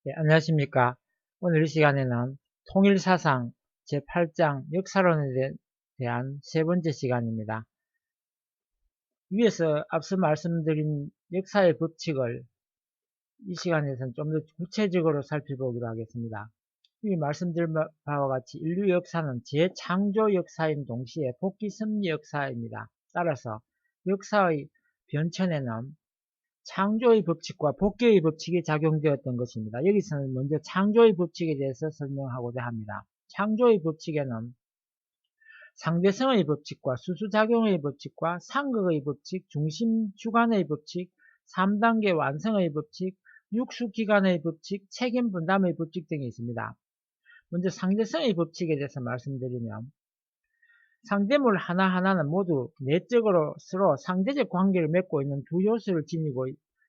네, 안녕하십니까. 오늘 이 시간에는 통일사상 제8장 역사론에 대한 세 번째 시간입니다. 위에서 앞서 말씀드린 역사의 법칙을 이 시간에서는 좀 더 구체적으로 살펴보기로 하겠습니다. 이 말씀드린 바와 같이 인류 역사는 재창조 역사인 동시에 복귀 섭리 역사입니다. 따라서 역사의 변천에는 창조의 법칙과 복귀의 법칙이 작용되었던 것입니다. 여기서는 먼저 창조의 법칙에 대해서 설명하고자 합니다. 창조의 법칙에는 상대성의 법칙과 수수작용의 법칙과 상극의 법칙, 중심주관의 법칙, 3단계 완성의 법칙, 육수기관의 법칙, 책임분담의 법칙 등이 있습니다. 먼저 상대성의 법칙에 대해서 말씀드리면 상대물 하나하나는 모두 내적으로 서로 상대적 관계를 맺고 있는 두 요소를 지니고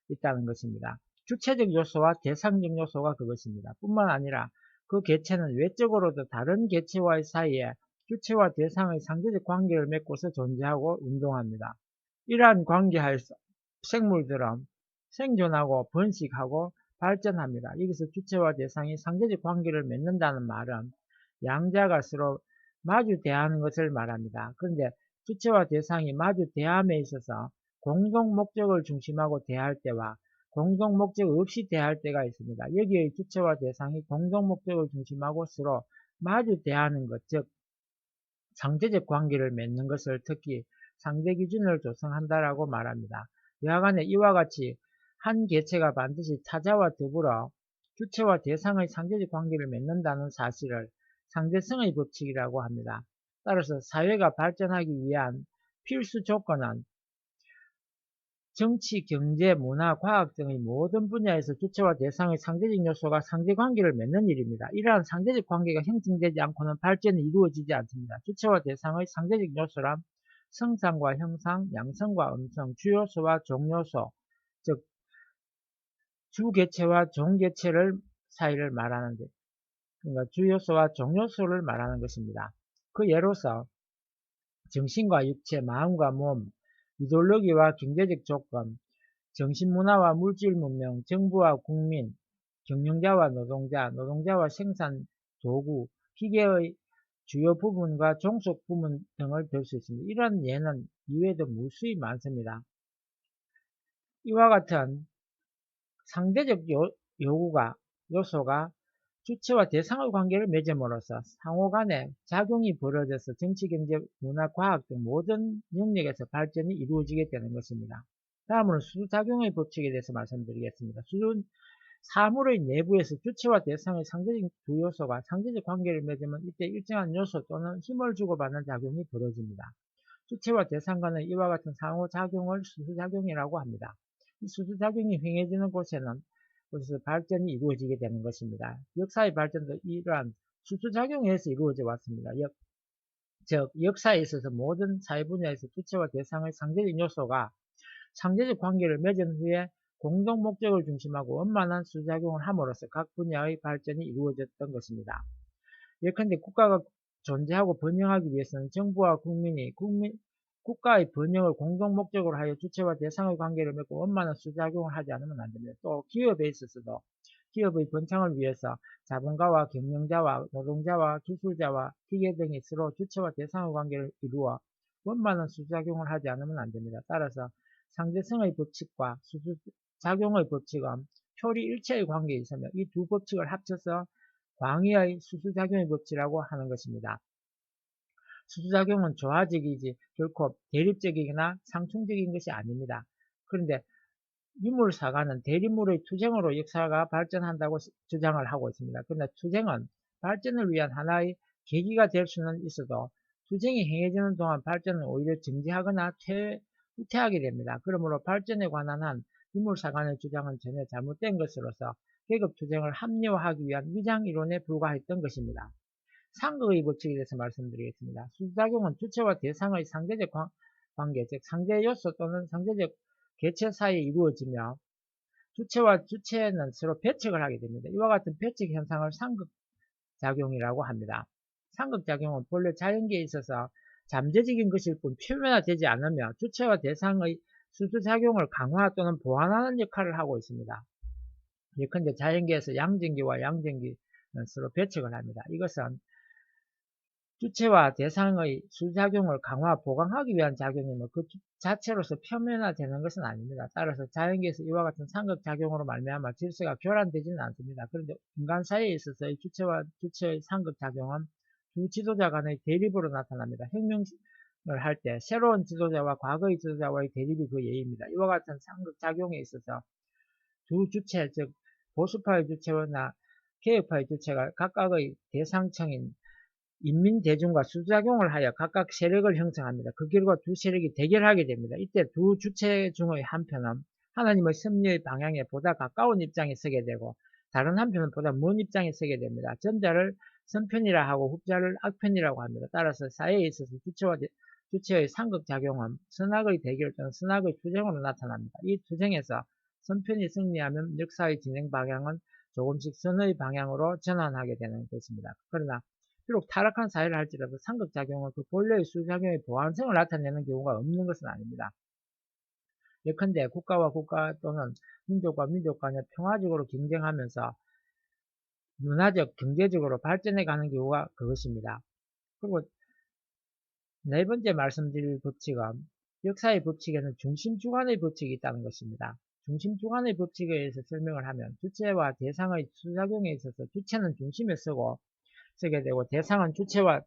있다는 것입니다. 주체적 요소와 대상적 요소가 그것입니다. 뿐만 아니라 그 개체는 외적으로도 다른 개체와의 사이에 주체와 대상의 상대적 관계를 맺고서 존재하고 운동합니다. 이러한 관계하에서 생물들은 생존하고 번식하고 발전합니다. 여기서 주체와 대상이 상대적 관계를 맺는다는 말은 양자가 서로 마주 대하는 것을 말합니다. 그런데 주체와 대상이 마주 대함에 있어서 공동 목적을 중심하고 대할 때와 공동 목적 없이 대할 때가 있습니다. 여기의 주체와 대상이 공동 목적을 중심하고 서로 마주 대하는 것, 즉 상대적 관계를 맺는 것을 특히 상대 기준을 조성한다라고 말합니다. 여하간에 이와 같이 한 개체가 반드시 타자와 더불어 주체와 대상의 상대적 관계를 맺는다는 사실을 상대성의 법칙이라고 합니다. 따라서 사회가 발전하기 위한 필수 조건은 정치, 경제, 문화, 과학 등의 모든 분야에서 주체와 대상의 상대적 요소가 상대관계를 맺는 일입니다. 이러한 상대적 관계가 형성되지 않고는 발전이 이루어지지 않습니다. 주체와 대상의 상대적 요소란 성상과 형상, 양성과 음성, 주요소와 종요소, 즉 주개체와 종개체를 사이를 말하는 것, 그러니까 주요소와 종요소를 말하는 것입니다. 그 예로서 정신과 육체, 마음과 몸, 이데올로기와 경제적 조건, 정신문화와 물질문명, 정부와 국민, 경영자와 노동자, 노동자와 생산 도구, 기계의 주요 부분과 종속 부분 등을 들 수 있습니다. 이런 예는 이외에도 무수히 많습니다. 이와 같은 상대적 요소가 주체와 대상의 관계를 맺음으로써 상호 간에 작용이 벌어져서 정치, 경제, 문화, 과학 등 모든 영역에서 발전이 이루어지게 되는 것입니다. 다음으로 수작용의 법칙에 대해서 말씀드리겠습니다. 사물의 내부에서 주체와 대상의 상대적 두 요소가 상대적 관계를 맺으면 이때 일정한 요소 또는 힘을 주고받는 작용이 벌어집니다. 주체와 대상 간의 이와 같은 상호작용을 수수작용이라고 합니다. 이 수수작용이 행해지는 곳에서 발전이 이루어지게 되는 것입니다. 역사의 발전도 이러한 수수작용에서 이루어져 왔습니다. 즉 역사에 있어서 모든 사회 분야에서 주체와 대상의 상대적 요소가 상대적 관계를 맺은 후에 공동 목적을 중심하고 원만한 수작용을 함으로써 각 분야의 발전이 이루어졌던 것입니다. 예컨대 국가가 존재하고 번영하기 위해서는 정부와 국민이 국가의 번영을 공동 목적으로 하여 주체와 대상의 관계를 맺고 원만한 수작용을 하지 않으면 안 됩니다. 또 기업에 있어서도 기업의 번창을 위해서 자본가와 경영자와 노동자와 기술자와 기계 등이 서로 주체와 대상의 관계를 이루어 원만한 수작용을 하지 않으면 안 됩니다. 따라서 상대성의 법칙과 수수작용의 법칙은 표리일체의 관계에 있으며 이 두 법칙을 합쳐서 광의의 수수작용의 법칙이라고 하는 것입니다. 수수작용은 조화적이지 결코 대립적이거나 상충적인 것이 아닙니다. 그런데 유물사가는 대립물의 투쟁으로 역사가 발전한다고 주장을 하고 있습니다. 그런데 투쟁은 발전을 위한 하나의 계기가 될 수는 있어도 투쟁이 행해지는 동안 발전은 오히려 정지하거나 후퇴하게 됩니다. 그러므로 발전에 관한 한 유물사관의 주장은 전혀 잘못된 것으로서 계급투쟁을 합리화하기 위한 위장이론에 불과했던 것입니다. 상극의 법칙에 대해서 말씀드리겠습니다. 수작용은 주체와 대상의 상대적 관계, 즉 상대 요소 또는 상대적 개체 사이에 이루어지며 주체와 주체는 서로 배척을 하게 됩니다. 이와 같은 배척 현상을 상극작용이라고 합니다. 상극작용은 본래 자연계에 있어서 잠재적인 것일 뿐 표면화되지 않으며 주체와 대상의 수수작용을 강화 또는 보완하는 역할을 하고 있습니다. 예컨대 자연계에서 양전기와 양전기 서로 배척을 합니다. 이것은 주체와 대상의 수작용을 강화, 보강하기 위한 작용이며 그 자체로서 표면화되는 것은 아닙니다. 따라서 자연계에서 이와 같은 상극작용으로 말미암아 질서가 교란되지는 않습니다. 그런데 인간 사이에 있어서의 주체와 주체의 상극작용은 두 지도자 간의 대립으로 나타납니다. 혁명을 할 때 새로운 지도자와 과거의 지도자와의 대립이 그 예입니다. 이와 같은 상극작용에 있어서 두 주체, 즉 보수파의 주체나 개혁파의 주체가 각각의 대상층인 인민대중과 수작용을 하여 각각 세력을 형성합니다. 그 결과 두 세력이 대결하게 됩니다. 이때 두 주체 중의 한 편은 하나님의 섭리의 방향에 보다 가까운 입장에 서게 되고 다른 한편은 보다 먼 입장에 서게 됩니다. 전자를 선편이라 하고 후자를 악편이라고 합니다. 따라서 사회에 있어서 주체와 주체의 상극작용은 선악의 대결 또는 선악의 투쟁으로 나타납니다. 이 투쟁에서 선편이 승리하면 역사의 진행 방향은 조금씩 선의 방향으로 전환하게 되는 것입니다. 그러나 비록 타락한 사회를 할지라도 상극작용은 그 본래의 수작용의 보완성을 나타내는 경우가 없는 것은 아닙니다. 예컨대 국가와 국가 또는 민족과 민족 간에 평화적으로 경쟁하면서 문화적, 경제적으로 발전해 가는 경우가 그것입니다. 그리고 네 번째 말씀드릴 법칙은 역사의 법칙에는 중심주관의 법칙이 있다는 것입니다. 중심주관의 법칙에 의해서 설명을 하면 주체와 대상의 수작용에 있어서 주체는 중심에 서게 되고 대상은 주체의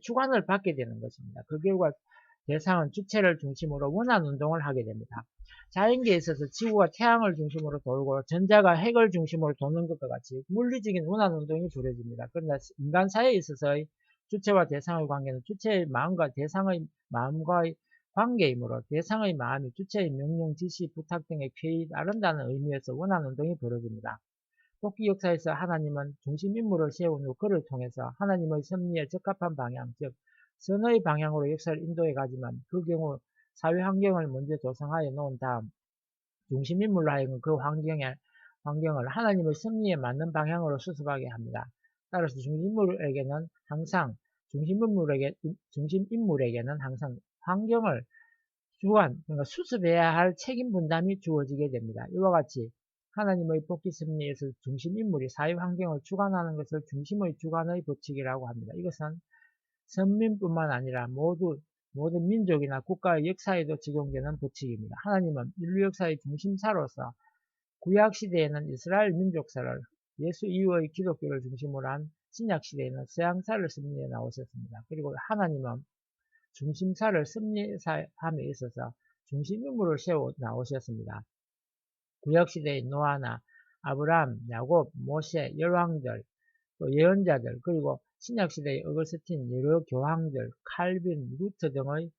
주관을 받게 되는 것입니다. 그 결과 대상은 주체를 중심으로 원한운동을 하게 됩니다. 자연계에 있어서 지구가 태양을 중심으로 돌고 전자가 핵을 중심으로 도는 것과 같이 물리적인 원한운동이 벌어집니다. 그러나 인간 사회에 있어서의 주체와 대상의 관계는 주체의 마음과 대상의 마음과의 관계이므로 대상의 마음이 주체의 명령, 지시, 부탁 등에 쾌히 따른다는 의미에서 원한운동이 벌어집니다. 복귀 역사에서 하나님은 중심인물을 세운 후 그를 통해서 하나님의 섭리에 적합한 방향, 즉 선의 방향으로 역사를 인도해 가지만 그 경우 사회 환경을 먼저 조성하여 놓은 다음 중심인물로 하여금 그 환경을 하나님의 섭리에 맞는 방향으로 수습하게 합니다. 따라서 중심인물에게는 항상 환경을 그러니까 수습해야 할 책임 분담이 주어지게 됩니다. 이와 같이 하나님의 복귀 섭리에서 중심인물이 사회 환경을 주관하는 것을 중심의 주관의 법칙이라고 합니다. 이것은 선민뿐만 아니라 모든 민족이나 국가의 역사에도 적용되는 법칙입니다. 하나님은 인류 역사의 중심사로서 구약시대에는 이스라엘 민족사를, 예수 이후의 기독교를 중심으로 한 신약시대에는 서양사를 섭리해 나오셨습니다. 그리고 하나님은 중심사를 섭리함에 있어서 중심인물을 세워 나오셨습니다. 구약시대의 노아나 아브라함, 야곱, 모세, 열왕들, 또 예언자들, 그리고 신약시대의 어거스틴, 여러 교황들, 칼빈, 루터 등의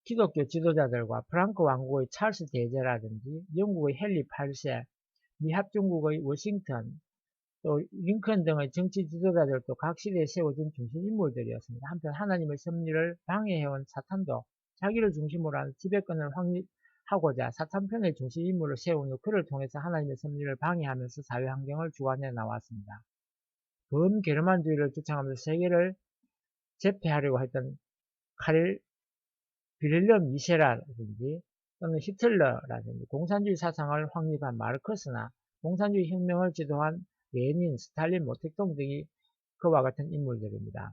기독교 지도자들과 프랑크 왕국의 찰스 대제라든지 영국의 헨리 8세, 미합중국의 워싱턴, 또 링컨 등의 정치 지도자들도 각 시대에 세워진 중심인물들이었습니다. 한편 하나님의 섭리를 방해해온 사탄도 자기를 중심으로 한 지배권을 확립하고자 사탄 편의 중심인물을 세운 후 그를 통해서 하나님의 섭리를 방해하면서 사회 환경을 주관해 나왔습니다. 범게르만주의를 주창하면서 세계를 제패하려고 했던 빌헬름 미셰라든지 또는 히틀러라든지 공산주의 사상을 확립한 마르크스나 공산주의 혁명을 지도한 레닌, 스탈린, 모택동 등이 그와 같은 인물들입니다.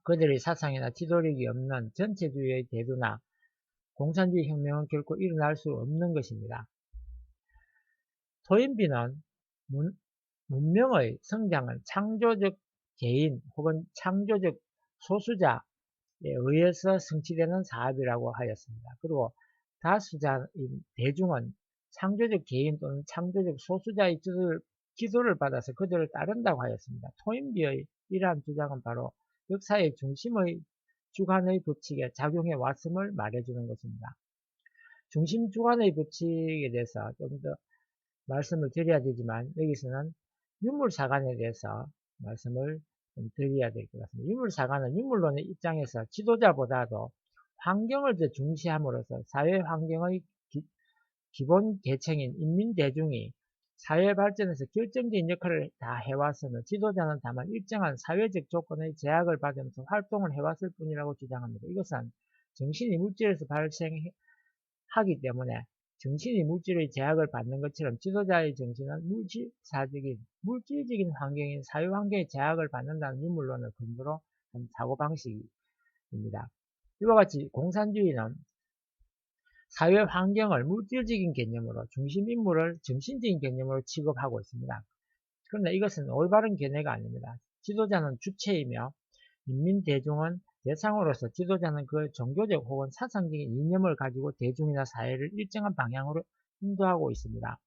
그들의 사상이나 지도력이 없는 전체주의의 대두나 공산주의 혁명은 결코 일어날 수 없는 것입니다. 토인비는 문명의 성장은 창조적 개인 혹은 창조적 소수자에 의해서 성취되는 사업이라고 하였습니다. 그리고 다수자인 대중은 창조적 개인 또는 창조적 소수자의 지도를 받아서 그들을 따른다고 하였습니다. 토인비의 이러한 주장은 바로 역사의 중심의 주관의 법칙에 작용해 왔음을 말해주는 것입니다. 중심 주관의 법칙에 대해서 좀 더 말씀을 드려야 되지만 여기서는 유물사관에 대해서 말씀을 좀 드려야 될 것 같습니다. 유물사관은 유물론의 입장에서 지도자보다도 환경을 더 중시함으로써 사회 환경의 기본 계층인 인민대중이 사회 발전에서 결정적인 역할을 다 해왔으며 지도자는 다만 일정한 사회적 조건의 제약을 받으면서 활동을 해왔을 뿐이라고 주장합니다. 이것은 정신이 물질에서 발생하기 때문에 정신이 물질의 제약을 받는 것처럼 지도자의 정신은 물질적인 환경인 사회환경의 제약을 받는다는 유물론을 근거로 한 사고방식입니다. 이와 같이 공산주의는 사회환경을 물질적인 개념으로 중심인물을 정신적인 개념으로 취급하고 있습니다. 그러나 이것은 올바른 견해가 아닙니다. 지도자는 주체이며 인민대중은 대상으로서 지도자는 그 종교적 혹은 사상적인 이념을 가지고 대중이나 사회를 일정한 방향으로 인도하고 있습니다.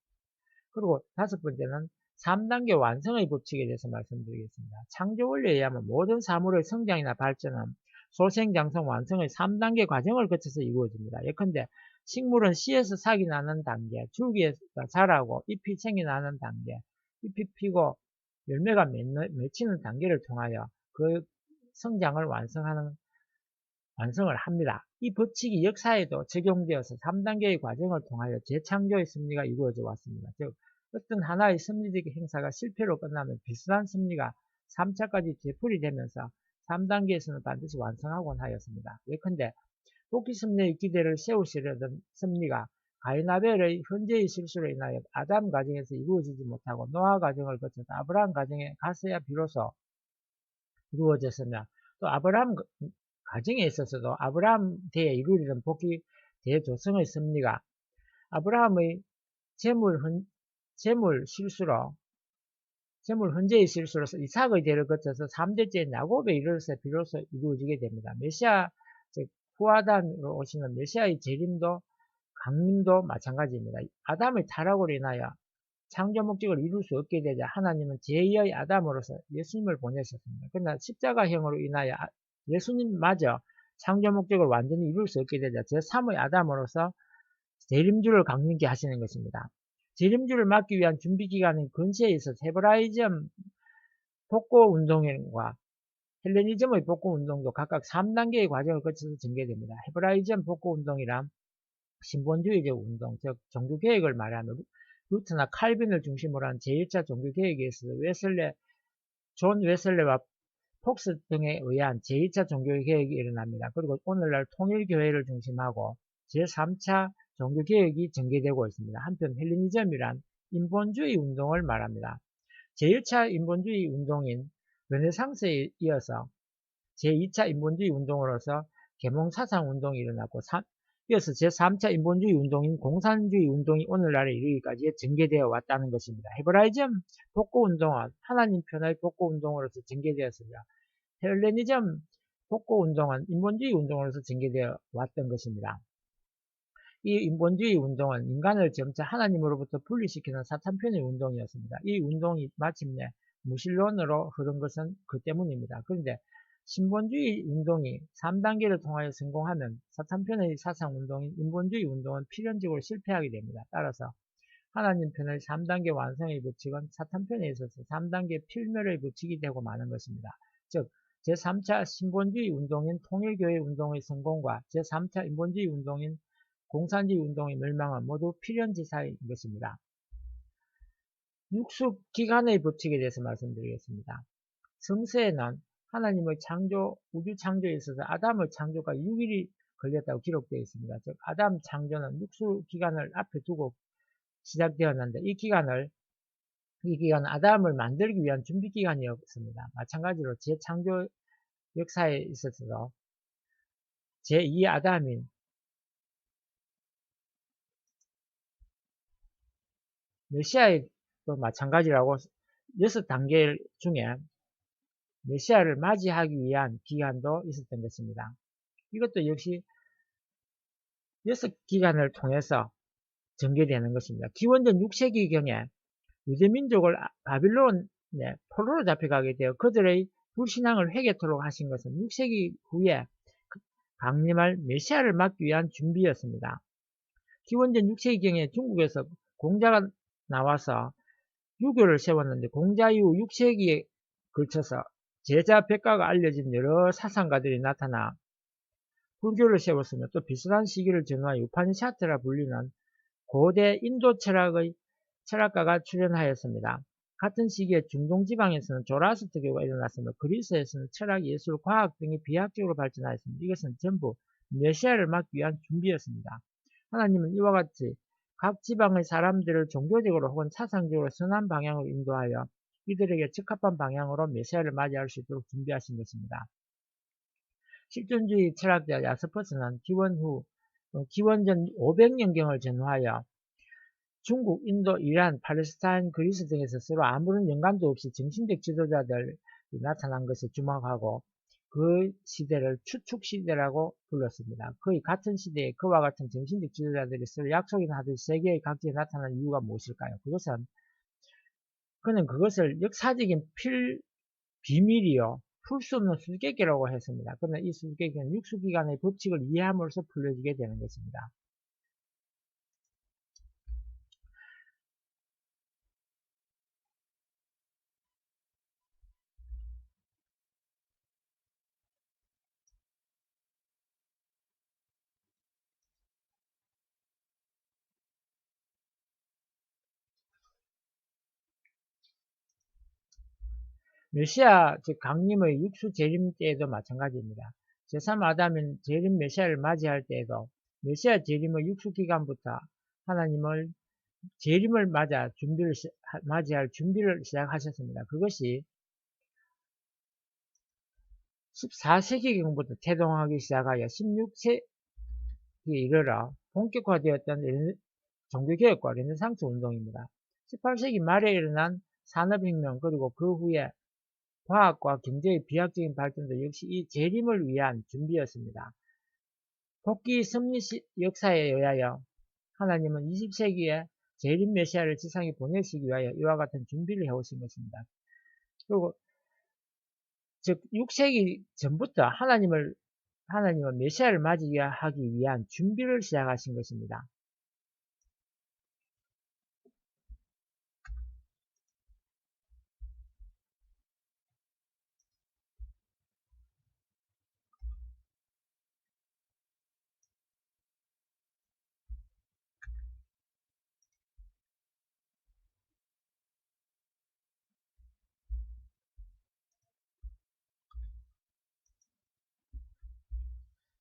그리고 다섯 번째는 3단계 완성의 법칙에 대해서 말씀드리겠습니다. 창조 원리에 의하면 모든 사물의 성장이나 발전은 소생장성 완성의 3단계 과정을 거쳐서 이루어집니다. 예컨대 식물은 씨에서 싹이 나는 단계, 줄기에서 자라고 잎이 생겨나는 단계, 잎이 피고 열매가 맺히는 단계를 통하여 그 성장을 완성을 합니다. 이 법칙이 역사에도 적용되어서 3단계의 과정을 통하여 재창조의 섭리가 이루어져 왔습니다. 즉 어떤 하나의 섭리적 행사가 실패로 끝나면 비슷한 섭리가 3차까지 되풀이 되면서 3단계에서는 반드시 완성하곤 하였습니다. 예컨대 복귀섭리의 기대를 세우시려던 섭리가 가인아벨의 현재의 실수로 인하여 아담 가정에서 이루어지지 못하고 노아 가정을 거쳐서 아브라함 가정에 갔어야 비로소 이루어졌으며, 또 아브라함 가정에 있어서도 아브라함 대에 이루어지던 복귀 대조성의 섭리가 아브라함의 재물 현재의 실수로서 이삭의 대를 거쳐서 3대째 야곱에 이르러서 비로소 이루어지게 됩니다. 메시아, 즉 후아단으로 오시는 메시아의 재림도 강림도 마찬가지입니다. 아담의 타락으로 인하여 창조 목적을 이룰 수 없게 되자 하나님은 제2의 아담으로서 예수님을 보내셨습니다. 그러나 십자가형으로 인하여 예수님마저 창조 목적을 완전히 이룰 수 없게 되자 제3의 아담으로서 재림주를 강림케 하시는 것입니다. 재림주를 막기 위한 준비기간인 근시에 있어서 헤브라이즘 복고운동과 헬레니즘의 복고운동도 각각 3단계의 과정을 거쳐서 전개됩니다. 헤브라이즘 복고운동이란 신본주의적 운동, 즉 종교개혁을 말하는 루트나 칼빈을 중심으로 한 제1차 종교개혁에 있어서 존 웨슬레와 폭스 등에 의한 제2차 종교개혁이 일어납니다. 그리고 오늘날 통일교회를 중심하고 제3차 종교개혁이 전개되고 있습니다. 한편 헬레니즘이란 인본주의 운동을 말합니다. 제1차 인본주의 운동인 르네상스에 이어서 제2차 인본주의 운동으로서 계몽사상 운동이 일어났고 이어서 제3차 인본주의 운동인 공산주의 운동이 오늘날에 이르기까지 전개되어 왔다는 것입니다. 헤브라이즘 복고운동은 하나님 편의 복고운동으로서 전개되었으며 헬레니즘 복고운동은 인본주의 운동으로서 전개되어 왔던 것입니다. 이 인본주의 운동은 인간을 점차 하나님으로부터 분리시키는 사탄편의 운동이었습니다. 이 운동이 마침내 무신론으로 흐른 것은 그 때문입니다. 그런데 신본주의 운동이 3단계를 통하여 성공하면 사탄편의 사상운동인 인본주의 운동은 필연적으로 실패하게 됩니다. 따라서 하나님 편의 3단계 완성의 법칙은 사탄편에 있어서 3단계 필멸의 법칙이 되고 마는 것입니다. 즉 제3차 신본주의 운동인 통일교회 운동의 성공과 제3차 인본주의 운동인 공산주의 운동의 멸망은 모두 필연지사인 것입니다. 육수기간의 법칙에 대해서 말씀드리겠습니다. 성서에는 하나님의 창조, 우주 창조에 있어서 아담의 창조가 6일이 걸렸다고 기록되어 있습니다. 즉 아담 창조는 육수기간을 앞에 두고 시작되었는데 이 기간은 아담을 만들기 위한 준비기간이었습니다. 마찬가지로 재창조 역사에 있어서도 제2 아담인 메시아도 마찬가지라고 6단계 중에 메시아를 맞이하기 위한 기간도 있었던 것입니다. 이것도 역시 6기간을 통해서 전개되는 것입니다. 기원전 6세기경에 유대민족을 바빌론에 포로로 잡혀가게 되어 그들의 불신앙을 회개토록 하신 것은 6세기 후에 강림할 메시아를 막기 위한 준비였습니다. 기원전 6세기경에 중국에서 공자가 나와서 유교를 세웠는데 공자 이후 6세기에 걸쳐서 제자 백가가 알려진 여러 사상가들이 나타나 불교를 세웠으며 또 비슷한 시기를 전후한 우파니샤트라 불리는 고대 인도 철학가가 출연하였습니다. 같은 시기에 중동지방에서는 조라스트교가 일어났으며 그리스에서는 철학, 예술, 과학 등이 비약적으로 발전하였습니다. 이것은 전부 메시아를 막기 위한 준비였습니다. 하나님은 이와 같이 각 지방의 사람들을 종교적으로 혹은 사상적으로 선한 방향으로 인도하여 이들에게 적합한 방향으로 메시아를 맞이할 수 있도록 준비하신 것입니다. 실존주의 철학자 야스퍼스는 기원 전 500년경을 전후하여 중국, 인도, 이란, 팔레스타인, 그리스 등에서 서로 아무런 연관도 없이 정신적 지도자들이 나타난 것에 주목하고 그 시대를 추축시대라고 불렀습니다. 거의 같은 시대에 그와 같은 정신적 지도자들이 서로 약속이나 하듯이 세계의 각지에 나타난 이유가 무엇일까요? 그는 그것을 역사적인 비밀이요. 풀 수 없는 수수께끼라고 했습니다. 그러나 이 수수께끼는 육수기관의 법칙을 이해함으로써 풀려지게 되는 것입니다. 메시아, 즉 강림의 육수 재림 때에도 마찬가지입니다. 제3아담인 재림 메시아를 맞이할 때에도 메시아 재림의 육수 기간부터 하나님을 재림을 맞이할 준비를 시작하셨습니다. 그것이 14세기경부터 태동하기 시작하여 16세기에 이르러 본격화되었던 종교개혁과 르네상스 운동입니다. 18세기 말에 일어난 산업혁명 그리고 그 후에 과학과 경제의 비약적인 발전도 역시 이 재림을 위한 준비였습니다. 복귀 섭리 역사에 의하여 하나님은 20세기에 재림 메시아를 지상에 보내시기 위하여 이와 같은 준비를 해오신 것입니다. 그리고 즉 6세기 전부터 하나님은 메시아를 맞이하기 위한 준비를 시작하신 것입니다.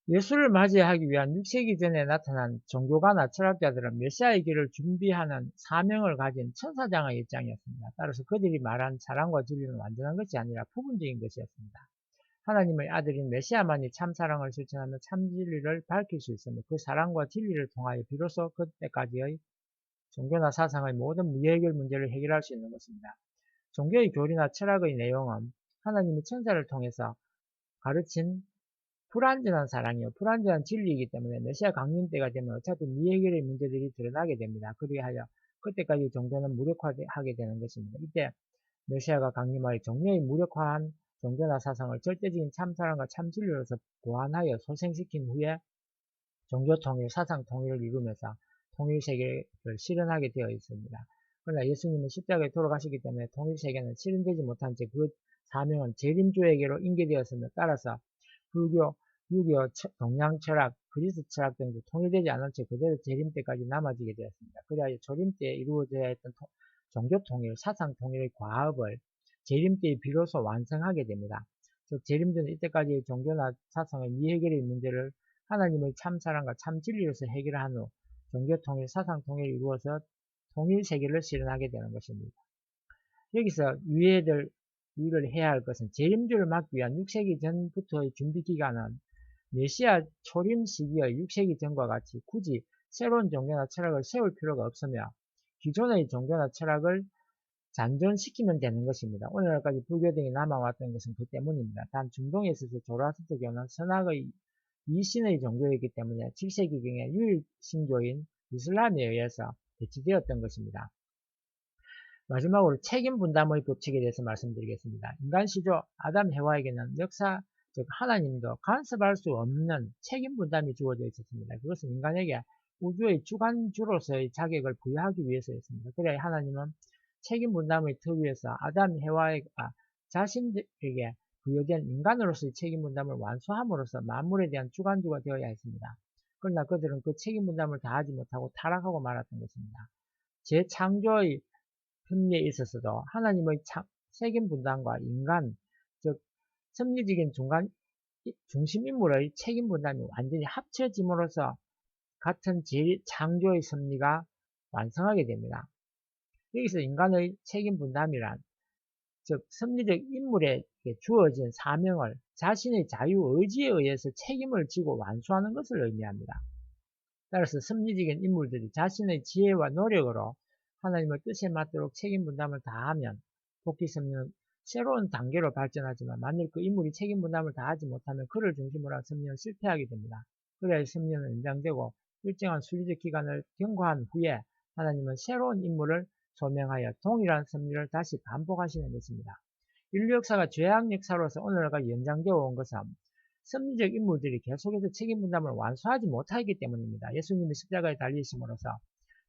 예수를 맞이하기 위한 6세기 전에 나타난 종교가나 철학자들은 메시아의 길을 준비하는 사명을 가진 천사장의 입장이었습니다. 따라서 그들이 말한 사랑과 진리는 완전한 것이 아니라 부분적인 것이었습니다. 하나님의 아들인 메시아만이 참 사랑을 실천하며 참 진리를 밝힐 수 있으며 그 사랑과 진리를 통하여 비로소 그때까지의 종교나 사상의 모든 무해결 문제를 해결할 수 있는 것입니다. 종교의 교리나 철학의 내용은 하나님이 천사를 통해서 가르친 불완전한 사랑이요. 불완전한 진리이기 때문에 메시아 강림 때가 되면 어차피 미해결의 문제들이 드러나게 됩니다. 그리하여 그때까지 종교는 무력화하게 되는 것입니다. 이때 메시아가 강림하여 종교의 무력화한 종교나 사상을 절대적인 참사랑과 참진리로서 보완하여 소생시킨 후에 종교 통일, 사상 통일을 이루면서 통일세계를 실현하게 되어 있습니다. 그러나 예수님은 십자가에 돌아가시기 때문에 통일세계는 실현되지 못한 채 그 사명은 재림주에게로 인계되었으며 따라서 불교, 유교, 동양 철학, 그리스 철학 등도 통일되지 않은 채 그대로 재림 때까지 남아지게 되었습니다. 그리하여 조림 때에 이루어져야 했던 종교 통일, 사상 통일의 과업을 재림 때에 비로소 완성하게 됩니다. 즉 재림전은 이때까지의 종교나 사상의 미해결의 문제를 하나님의 참사랑과 참진리로서 해결한 후 종교 통일, 사상 통일을 이루어서 통일 세계를 실현하게 되는 것입니다. 여기서 유의를 해야 할 것은 재림주를 막기 위한 6세기 전부터의 준비 기간은 메시아 초림 시기의 6세기 전과 같이 굳이 새로운 종교나 철학을 세울 필요가 없으며 기존의 종교나 철학을 잔존시키면 되는 것입니다. 오늘날까지 불교 등이 남아왔던 것은 그 때문입니다. 단 중동에 있어서 조라스트교는 선악의 이신의 종교이기 때문에 7세기경에 유일신교인 이슬람에 의해서 배치되었던 것입니다. 마지막으로 책임 분담의 법칙에 대해서 말씀드리겠습니다. 인간 시조 아담 해와에게는 역사, 즉 하나님도 간섭할 수 없는 책임 분담이 주어져 있었습니다. 그것은 인간에게 우주의 주관주로서의 자격을 부여하기 위해서였습니다. 그래야 하나님은 책임 분담의 틀 위에서 아담 해와가 자신들에게 부여된 인간으로서의 책임 분담을 완수함으로써 만물에 대한 주관주가 되어야 했습니다. 그러나 그들은 그 책임 분담을 다하지 못하고 타락하고 말았던 것입니다. 재창조의 섭리에 있어서도 하나님의 책임 분담과 인간, 즉 섭리적인 중심 인물의 책임 분담이 완전히 합쳐짐으로써 같은 창조의 섭리가 완성하게 됩니다. 여기서 인간의 책임 분담이란 즉 섭리적 인물에게 주어진 사명을 자신의 자유의지에 의해서 책임을 지고 완수하는 것을 의미합니다. 따라서 섭리적인 인물들이 자신의 지혜와 노력으로 하나님의 뜻에 맞도록 책임 분담을 다하면 복귀 섭리는 새로운 단계로 발전하지만 만일 그 인물이 책임 분담을 다하지 못하면 그를 중심으로 한 섭리는 실패하게 됩니다. 그래야 섭리는 연장되고 일정한 순리적 기간을 경과한 후에 하나님은 새로운 인물을 소명하여 동일한 섭리를 다시 반복하시는 것입니다. 인류 역사가 죄악 역사로서 오늘날까지 연장되어 온 것은 섭리적 인물들이 계속해서 책임 분담을 완수하지 못하기 때문입니다. 예수님이 십자가에 달리심으로써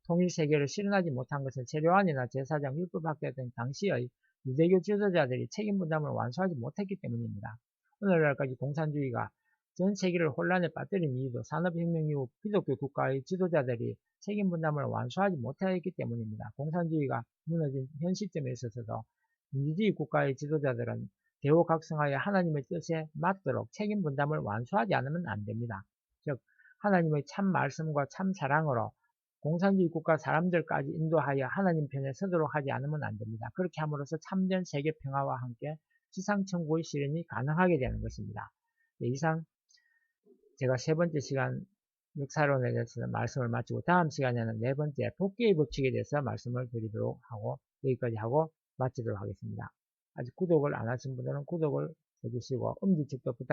통일세계를 실현하지 못한 것은 세례요한이나 제사장, 율법학자 등 당시의 유대교 지도자들이 책임 분담을 완수하지 못했기 때문입니다. 오늘날까지 공산주의가 전 세계를 혼란에 빠뜨린 이유도 산업혁명 이후 기독교 국가의 지도자들이 책임 분담을 완수하지 못했기 때문입니다. 공산주의가 무너진 현 시점에 있어서도 민주주의 국가의 지도자들은 대우각성하여 하나님의 뜻에 맞도록 책임 분담을 완수하지 않으면 안 됩니다. 즉 하나님의 참 말씀과 참 사랑으로 공산주의 국가 사람들까지 인도하여 하나님 편에 서도록 하지 않으면 안 됩니다. 그렇게 함으로써 참된 세계 평화와 함께 지상천국의 실현이 가능하게 되는 것입니다. 네, 이상 제가 세 번째 시간 역사론에 대해서 말씀을 마치고 다음 시간에는 네 번째 복귀의 법칙에 대해서 말씀을 드리도록 하고 여기까지 하고 마치도록 하겠습니다. 아직 구독을 안 하신 분들은 구독을 해주시고 엄지척도 부탁드립니다.